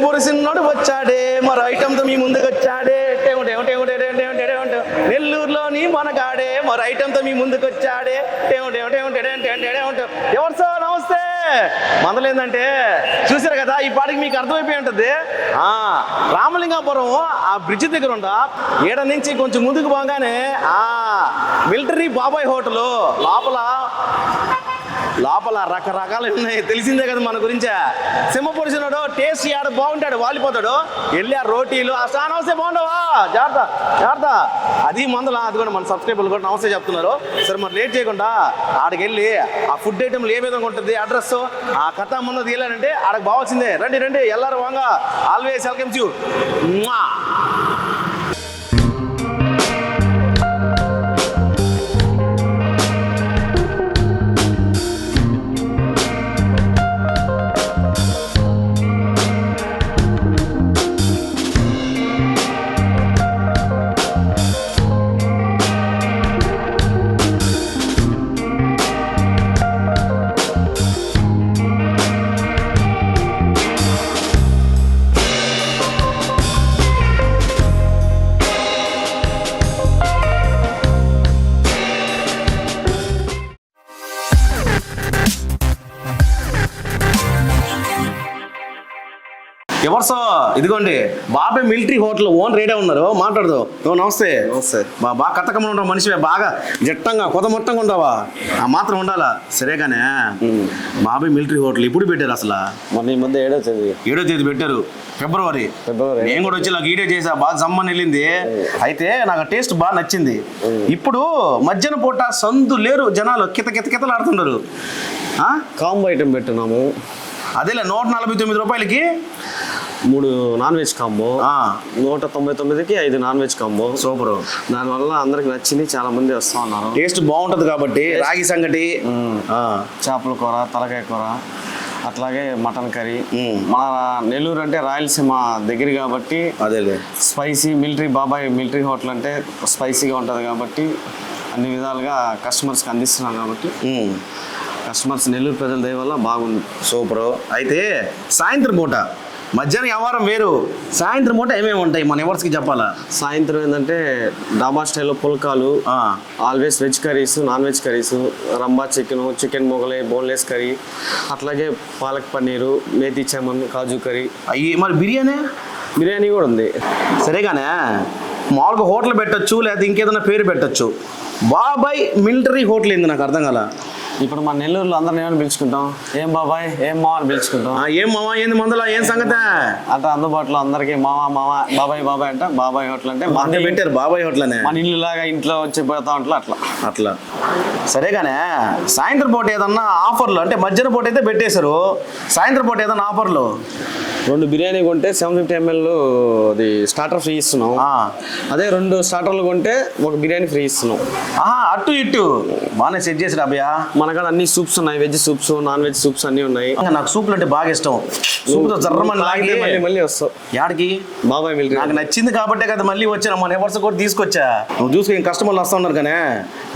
పొరిసినోడు వచ్చాడే మరో ఐటమ్తో మీ ముందుకు వచ్చాడే. నెల్లూరులోని మనగాడే మరో ఐటమ్తో మీ ముందుకు వచ్చాడే. ఎవరు సార్ నమస్తే. మందలేందంటే చూసారు కదా, ఈ పాటికి మీకు అర్థమైపోయి ఉంటుంది. రామలింగాపురం ఆ బ్రిడ్జ్ దగ్గర ఉండ ఏడ నుంచి కొంచెం ముందుకు పోగానే మిలిటరీ బాబాయ్ హోటల్ లోపల రకరకాలు ఉన్నాయి. తెలిసిందే కదా మన గురించే. సింహ పొడిచినాడు టేస్ట్ ఆడ బాగుంటాడు, వాలిపోతాడు. వెళ్ళి ఆ రోటీలు ఆ నమస్తే బాగుండవా, జాగ్రత్త అది మందుల. అది కూడా మన సబ్స్క్రైబర్లు కూడా నమస్తే చెప్తున్నారు. సరే మరి లేట్ చేయకుండా ఆడికి వెళ్ళి ఆ ఫుడ్ ఐటమ్లు ఏ విధంగా ఉంటుంది, అడ్రస్ ఆ కథ ముందు తీయాలంటే ఆడకు బావాల్సిందే. రండి ఎల్లారు వాంగా. Always welcomes you. ఎవరు సో ఇదిగోండి బాబాయ్ మిలిటరీ హోటల్ ఓన్ రేడే ఉన్నారు. మాట్లాడదు. నమస్తే. బాగా కథకమ్మలు ఉంటావు మనిషివే, బాగా జట్టంగా మొత్తంగా ఉండవా, ఆ మాత్రం ఉండాలా. సరేగానే బాబాయ్ మిలిటరీ హోటల్ ఇప్పుడు పెట్టారు అసలు? మొన్న ఈ మధ్య 7వ తేదీ పెట్టారు, ఫిబ్రవరి. నేను కూడా వచ్చి నాకు వీడియో చేసా, బాగా జమ్మని వెళ్ళింది. అయితే నాకు టేస్ట్ బాగా నచ్చింది. ఇప్పుడు మధ్యాహ్నం పూట సందు లేరు, జనాలు కితలు ఆడుతున్నారు. కాంబో ఐటమ్ పెట్టినాము. అదేలే 149 రూపాయలకి 3 నాన్ వెజ్ కాంబో, 199కి 5 నాన్ వెజ్ కాంబో. సూపర్. దానివల్ల అందరికి నచ్చింది, చాలా మంది వస్తా ఉన్నారు. టేస్ట్ బాగుంటది కాబట్టి. రాగి సంగటి, చేపల కూర, తలకాయ కూర, అట్లాగే మటన్ కర్రీ. మన నెల్లూరు అంటే రాయలసీమ దగ్గర కాబట్టి అదే స్పైసీ బాబాయ్ మిలిటరీ హోటల్ అంటే స్పైసీగా ఉంటుంది కాబట్టి అన్ని విధాలుగా కస్టమర్స్కి అందిస్తున్నాం కాబట్టి కస్టమర్స్ నెల్లూరు ప్రజల దయ వల్ల బాగుంది. సూపరు. అయితే సాయంత్రం పూట మధ్యాహ్నం వ్యవహారం వేరు, సాయంత్రం పూట ఏమేమి ఉంటాయి మన ఎవర్స్కి చెప్పాలా? సాయంత్రం ఏంటంటే డాబా స్టైల్లో పుల్కాలు, always veg curries, non veg curries, rumba chicken Mughlai, boneless curry, అట్లాగే పాలక్ పన్నీరు, మేతి చమన్, కాజు కర్రీ. అయ్యి మరి బిర్యానీ కూడా ఉంది. సరేగానే మామూలుగా హోటల్ పెట్టచ్చు, లేదా ఇంకేదైనా పేరు పెట్టచ్చు. బాబాయ్ మిలిటరీ హోటల్ ఏంది నాకు అర్థం కాల. ఇప్పుడు మన నెల్లూరులో అందరిని ఏమని పిలుచుకుంటాం? ఏం బాబాయ్, ఏం మామ అని పిలుచుకుంటాం. ఏం మామ, ఏంది మందులో, ఏం సంగతి అంటే అందుబాటులో అందరికి మామ బాబాయ్ అంటే బాబాయ్ హోటల్ అంటే పెట్టారు. బాబాయ్ హోటల్ అనే మన ఇల్లు లాగా ఇంట్లో వచ్చి పోతా ఉంటా అట్లా. సరేగానే సాయంత్రం పూట ఏదన్నా ఆఫర్లు అంటే మధ్యాహ్నం పూట అయితే పెట్టేశారు, సాయంత్రం పూట ఏదన్నా ఆఫర్లు? 2 బిర్యానీ కొంటే 750 ml అది స్టార్టర్ ఫ్రీ ఇస్తున్నాం. అదే 2 స్టార్టర్లు కొంటే 1 బిర్యానీ ఫ్రీ ఇస్తున్నాం. అటు ఇటు బాగానే సెట్ చేసాడు అభయ. మన కాడ అన్ని సూప్స్ ఉన్నాయి, veg soups, non veg soups అన్ని ఉన్నాయి. నాకు సూప్లు అంటే బాగా ఇష్టం. సూప్తో జర్రమని లాగితే మళ్ళీ వస్తావు. యాడికి? బాబాయ్ మిలిటరీ. నాకు నచ్చింది కాబట్టే కదా మళ్ళీ వచ్చాను. మన ఎవరిస్ కూడా తీసుకొచ్చా. నువ్వు చూసుకుని ఇంక కస్టమర్లు వస్తా ఉన్నారు కానీ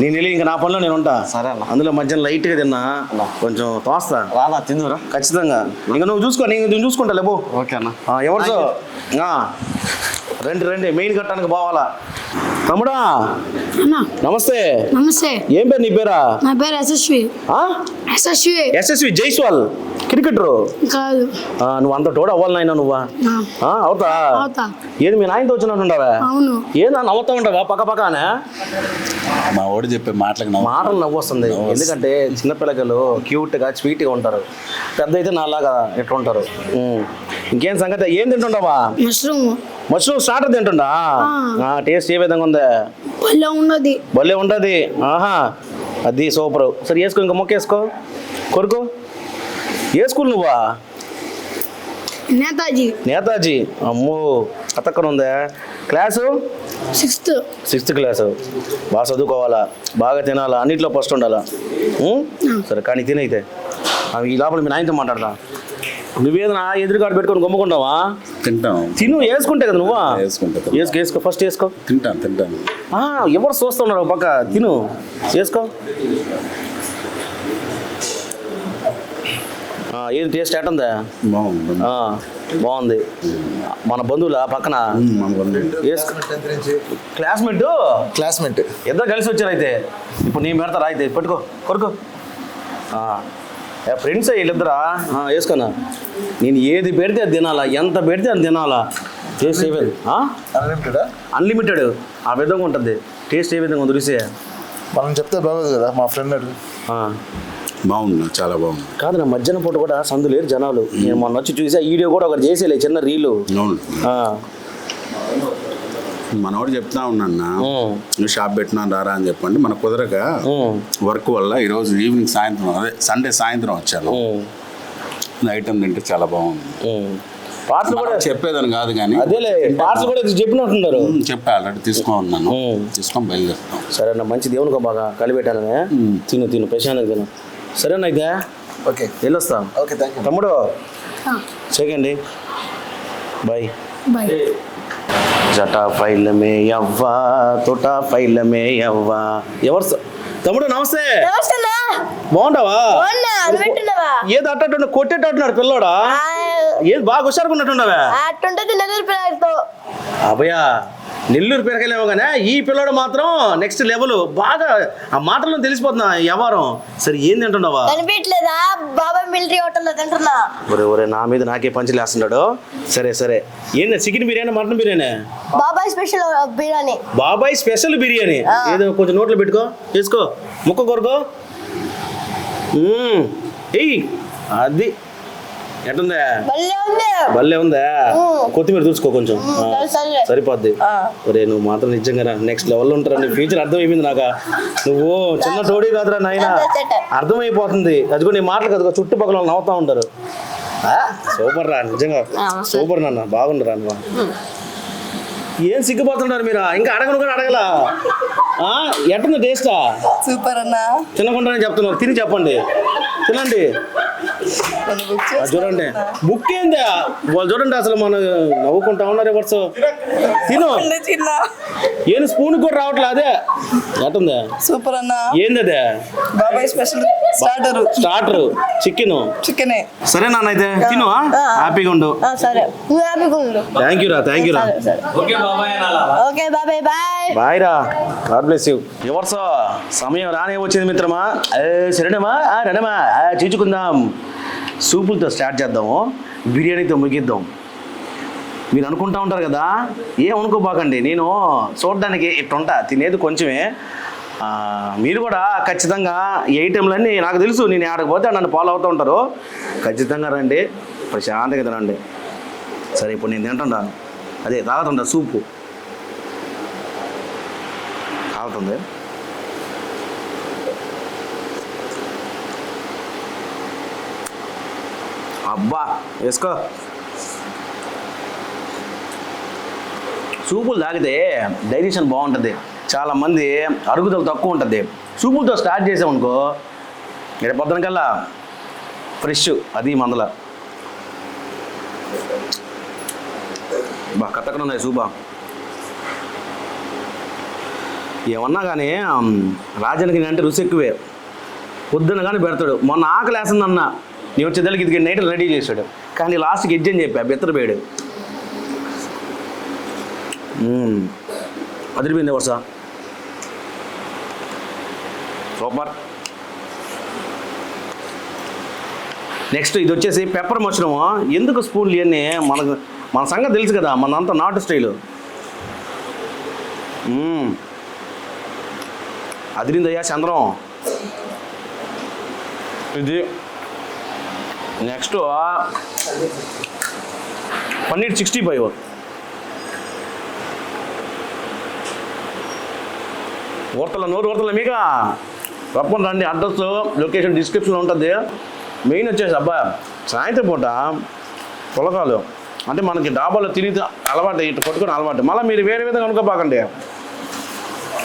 నేను వెళ్ళి ఇంకా నా పనిలో నేను ఉంటా. సరే అన్న. అందులో మధ్యాహ్నం లైట్గా తిన్నా, కొంచెం తోస్తా. రానా తిందురా? ఖచ్చితంగా. ఇంకా నువ్వు చూసుకో, నేను చూసుకుంటా లేబో. ఓకే అన్న. ఎవరితో రండి మెయిన్ కట్టడానికి పోవాలా. తమ్ముడా నమస్తే. ఏం పేరు నీ పేరా? నా పేరు యశస్వి జైస్వాల్, క్రికెటరు కాదు. నువ్వు అంత తోడు అవ్వాలి నాయన. నువ్వా అవుతా? ఏది మీ నాయనతో వచ్చినట్టుండవా? అవును. ఏదా నవ్వుతా ఉంటావా పక్కనే? మా ఓడి చెప్పే మాటలు నవ్వు వస్తుంది. ఎందుకంటే చిన్నపిల్లలు క్యూట్గా స్వీట్గా ఉంటారు, పెద్ద అయితే నాలాగా ఎట్లా ఉంటారు. ఇంకేం సంగతి? ఏం తింటుండవా? మష్రూమ్ స్టార్టర్ తింటుండా? టేస్ట్ ఏ విధంగా ఉంది? భలే ఉండదు. అది సూపర్. సరే వేసుకో, ఇంకా మొక్క వేసుకో, కొరుకు. ఏ స్కూల్ నువ్వా? నేతాజీ. అమ్మో అతక్కన ఉందా? Class 6th class. బాగా చదువుకోవాలా, బాగా తినాలా, అన్నింటిలో ఫస్ట్ ఉండాలా. సరే కానీ తినైతే ఈ లోపల మీ నాయనతో మాట్లాడతా. నువ్వేదన్నా ఎదురుగాడు పెట్టుకొని గమ్ముకుంటావా? తింటాం. తిను, వేసుకుంటే కదా నువ్వా? వేసుకో ఫస్ట్ వేసుకో. తింటాను. ఎవరు చూస్తున్నారు పక్క? తిను, వేసుకో. ఏది టేస్ట్ ఎట్టుందా? బాగుంది. బాగుంది. మన బంధువుల పక్కన క్లాస్మేట్ ఇద్దరు కలిసి వచ్చారు అయితే. ఇప్పుడు నేను పెడతారా అయితే? పట్టుకో కొరుకో. ఫ్రెండ్స్ వీళ్ళిద్దరా? వేసుకున్నా. నేను ఏది పెడితే అది తినాలా, ఎంత పెడితే అది తినాలా. టేస్ట్ ఏ విధంగా? అన్లిమిటెడ్ ఆ విధంగా ఉంటుంది. టేస్ట్ ఏ విధంగా ఉంది రుచి? మనం చెప్తే బాగోదు కదా, మా ఫ్రెండ్ అడుగు. బాగుంది, చాలా బాగుంది. కాదు, నా మధ్యాహ్నం పూట కూడా సందు లేరు జనాలు. నేను మొన్న వచ్చి చూసా, వీడియో కూడా ఒకటి చేసేలే, చిన్న రీలు. అవును, మనోడు చెప్తా ఉన్నా, నువ్వు షాప్ పెట్టినా రారా అని చెప్పండి. మన కుదరక వర్క్ వల్ల ఈరోజు ఈవినింగ్ సాయంత్రం, అదే సండే సాయంత్రం వచ్చాను. ఐటమ్ తింటే చాలా బాగుంది. పార్సల్ కూడా చెప్పేదని కాదు కానీ అదేలే, పార్సల్ కూడా చెప్పినట్టున్నారు. చెప్పా, ఆల్రెడీ తీసుకున్నాను. తీసుకొని బయలుదేరుతాం. సరేనా, మంచి దేవునికో బాగా కలిపెట్టాననే. తిను ప్రశాంతంగా తిను. సరేనా అయితే? ఓకే, వెళ్ళొస్తా. Okay, thank you. తమ్ముడు చెయ్యండి, బాయ్. జటా ఫైల్ మే అవ్వా, తోటా ఫైల్ మే అవ్వా. ఎవరు తమ్ముడు? నమస్తే. బాగుంటావా? ఏది అట్ట కొట్టేటట్టున్నాడు పిల్లోడా? ఏది బాగా హుషారుకున్నట్టున్నావా? అభయా, నెల్లూరు పిరకలేమో కానీ ఈ పిల్లోడు మాత్రం నెక్స్ట్ లెవెల్. బాగా ఆ మాటల్లో తెలిసిపోతున్నా వ్యవహారం. సరే ఏం తింటున్నావా? కనిపించలేదా? బాబాయ్ మిలిటరీ హోటల్లో తింటున్నా. ఒరే నా మీద నాకే పంచలేస్తున్నాడు. సరే ఏంది, చికెన్ బిర్యానీ, మటన్ బిర్యానీ? బాబాయ్ స్పెషల్ బిర్యానీ. బాబాయ్ స్పెషల్ బిర్యానీ. ఏదో కొంచెం నోట్లో పెట్టుకో, వేసుకో, ముక్క కొరుకో. ఎయ్, అది ఎట్టుందా? భలే ఉందా? కొత్తిమీర చూసుకో కొంచెం, సరిపోద్ది. ఒరే నువ్వు మాత్రం నిజంగా నెక్స్ట్ లెవెల్లో ఉంటారా. నీ ఫ్యూచర్ అర్థమైపోయింది నాకు. నువ్వు చిన్న టోడీ కాదురా నాయన, అర్థమైపోతుంది. అదిగో నీ మాటలు కదుగో, చుట్టుపక్కల వాళ్ళు నవ్వుతా ఉంటారు. సూపర్ రా, నిజంగా సూపర్ నాన్న, బాగుండరా నువ్వు. ఏం సిగ్గుపోతుంటారు మీరు? ఇంకా అడగను కూడా అడగలా. ఎట్టుంది టేస్టా? సూపర్ అన్నా. తినకుండా చెప్తున్నారు, తిని చెప్పండి. తినండి, చూడండి. బుక్ ఏంది వాళ్ళు చూడండి, అసలు మనం నవ్వుకుంటా ఉన్నారు ఎవరు. తిను. ఏం స్పూన్ కూడా రావట్లే. అదే ఎట్టుంది? సూపర్ అన్నా. ఏంది అదే? బాబాయ్ స్పెషల్ స్టార్టర్ చికెనే. సరే నాన్న అయితే తిను, హ్యాపీగా ఉండు. సరే, నువ్వు హ్యాపీగా ఉండు. థ్యాంక్ యూ రా. ఓకే బాబాయ్, బాయ్. బాయ్ రా, గాడ్ బ్లెస్ యూ. ఎవరు సమయం రానే వచ్చింది మిత్రమా. సరేనమ్మా, రండమ్మా, చీచుకుందాం. సూపులతో స్టార్ట్ చేద్దాము, బిర్యానీతో ముగిద్దాం. మీరు అనుకుంటా ఉంటారు కదా, ఏమనుకోబాకండి. నేను చూడడానికి ఇట్టుంటా, తినేది కొంచెమే. మీరు కూడా ఖచ్చితంగా ఈ ఐటెంలన్నీ నాకు తెలుసు. నేను ఆడకు పోతే నన్ను ఫాలో అవుతూ ఉంటారు. ఖచ్చితంగా రండి, ప్రశాంతంగా తినండి. సరే, ఇప్పుడు నేను తింటుంటా, అదే తాగుతుంటా, సూపు తాగుతుంది. అబ్బా, వేసుకో. సూపులు తాగితే డైజెషన్ బాగుంటుంది. చాలామంది అరుగుదల తక్కువ ఉంటుంది. సూపులతో స్టార్ట్ చేసామనుకో, రేపు పొద్దున కల్లా ఫ్రెష్. అది మందల బా కట్టక్కడ ఉన్నాయి సూపా. ఏమన్నా కానీ రాజానికి అంటే రుచి ఎక్కువే. పొద్దున కానీ పెడతాడు. మొన్న ఆకలి వేస్తుందన్న, నేను వచ్చేదానికి ఇది నైట్ రెడీ చేశాడు. కానీ లాస్ట్కి ఎడ్జ్ అని చెప్పా, బెత్తరపోయాడు. అదిరిపోయింది వర్ష, సూపర్. నెక్స్ట్ ఇది వచ్చేసి పెప్పర్ మష్రూమ్. ఎందుకు స్పూన్లు ఇవన్నీ మన సంగతి తెలుసు కదా, మనంతా నాటు స్టైలు. అదిరిందయ్యా చంద్రం. ఇది నెక్స్ట్ పన్నీర్ 65. నోరు ఊరతల మీక తప్పకుండా రండి. అడ్రస్ లొకేషన్ డిస్క్రిప్షన్లో ఉంటుంది. మెయిన్ వచ్చేసి అబ్బా, సాయంత్రం పూట పులకాలు అంటే మనకి డాబాలో తిని అలవాటు, ఇటు పట్టుకొని అలవాటు. మళ్ళీ మీరు వేరే విధంగా అనుకోబాకండి.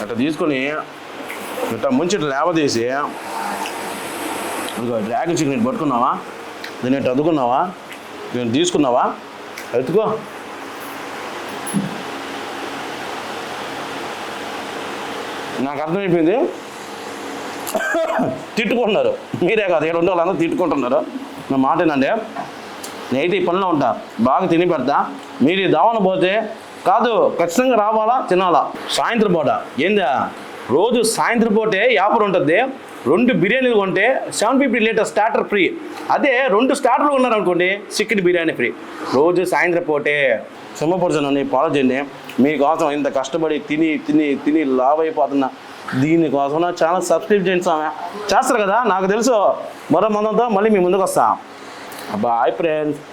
అట్లా తీసుకొని ఇట్లా ముంచి ఇట్లా లేవదీసి, డ్రాగన్ చికెన్ ఇటు పట్టుకున్నావా, దీన్ని ఇట్లా అద్దుకున్నావా, నేను తీసుకున్నావా, ఎత్తుకో. నాకు అర్థమైపోయింది. తిట్టుకుంటున్నారు మీరే కాదు, ఇక్కడ ఉండే వాళ్ళందరూ తిట్టుకుంటున్నారు. నా మాట ఏంటంటే నేనైతే ఈ పనిలో ఉంటా, బాగా తిని పెడతా. మీరు ఈ దావన పోతే కాదు, ఖచ్చితంగా రావాలా, తినాలా. సాయంత్రం పూట ఏందా, రోజు సాయంత్రం పూటే ఆఫర్ ఉంటుంది. 2 బిర్యానీలు కొంటే 750 లీటర్ స్టార్టర్ ఫ్రీ. అదే 2 స్టార్టర్లు ఉన్నారనుకోండి, చికెన్ బిర్యానీ ఫ్రీ. రోజు సాయంత్రం పూటే సింహపురుషుని ఫాలో చేయండి. మీకోసం ఇంత కష్టపడి తిని తిని తిని లావ్ అయిపోతున్నా. దీనికోసం నా ఛానల్ సబ్స్క్రైబ్ చేయండి స్వామి. చేస్తారు కదా, నాకు తెలుసు. మరో మందంతో మళ్ళీ మీ ముందుకు వస్తా. Bye friends.